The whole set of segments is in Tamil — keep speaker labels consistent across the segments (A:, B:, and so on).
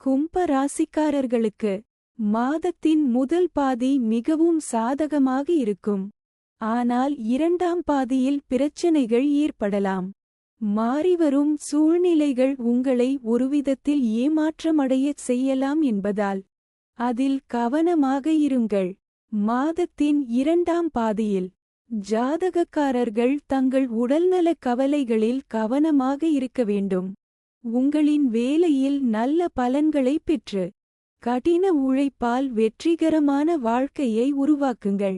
A: கும்ப ராசிக்காரர்களுக்கு மாதத்தின் முதல் பாதி மிகவும் சாதகமாக இருக்கும். ஆனால் இரண்டாம் பாதியில் பிரச்சனைகள் ஏற்படலாம். மாறிவரும் சூழ்நிலைகள் உங்களை ஒருவிதத்தில் ஏமாற்றமடையச் செய்யலாம் என்பதால் அதில் கவனமாக இருங்கள். மாதத்தின் இரண்டாம் பாதியில் ஜாதகக்காரர்கள் தங்கள் உடல்நல கவலைகளில் கவனமாக இருக்க வேண்டும். உங்களின் வேலையில் நல்ல பலன்களை பெற்று கடின உழைப்பால் வெற்றிகரமான வாழ்க்கையை உருவாக்குங்கள்.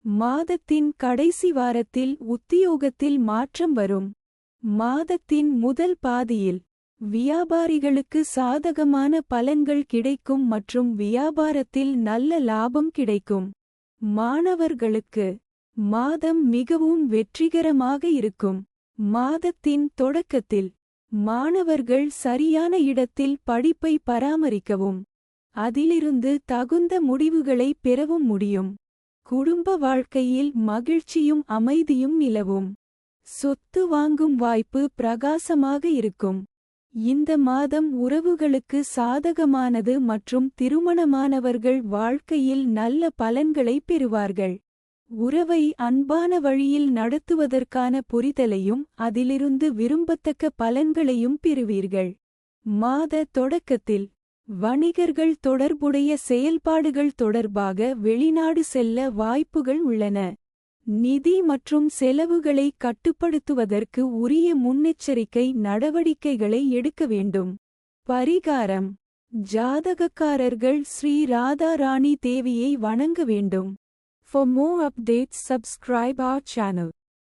A: மாதத்தின் கடைசி வாரத்தில் உத்தியோகத்தில் மாற்றம் வரும். மாதத்தின் முதல் பாதியில் வியாபாரிகளுக்கு சாதகமான பலன்கள் கிடைக்கும் மற்றும் வியாபாரத்தில் நல்ல லாபம் கிடைக்கும். மாணவர்களுக்கு மாதம் மிகவும் வெற்றிகரமாக இருக்கும். மாதத்தின் தொடக்கத்தில் மாணவர்கள் சரியான இடத்தில் படிப்பை பராமரிக்கவும் அதிலிருந்து தகுந்த முடிவுகளை பெறவும் முடியும். குடும்ப வாழ்க்கையில் மகிழ்ச்சியும் அமைதியும் நிலவும். சொத்து வாங்கும் வாய்ப்பு பிரகாசமாக இருக்கும். இந்த மாதம் உறவுகளுக்கு சாதகமானது மற்றும் திருமணமானவர்கள் வாழ்க்கையில் நல்ல பலன்களை பெறுவார்கள். உறவை அன்பான வழியில் நடத்துவதற்கான புரிதலையும் அதிலிருந்து விரும்பத்தக்க பலன்களையும் பெறுவீர்கள். மாத தொடக்கத்தில் வணிகர்கள் தொடர்புடைய செயல்பாடுகள் தொடர்பாக வெளிநாடு செல்ல வாய்ப்புகள் உள்ளன. நிதி மற்றும் செலவுகளை கட்டுப்படுத்துவதற்கு உரிய முன்னெச்சரிக்கை நடவடிக்கைகளை எடுக்க வேண்டும். பரிகாரம்: ஜாதகக்காரர்கள் ஸ்ரீ ராதா ராணி தேவியை வணங்க வேண்டும். For more updates, subscribe our channel.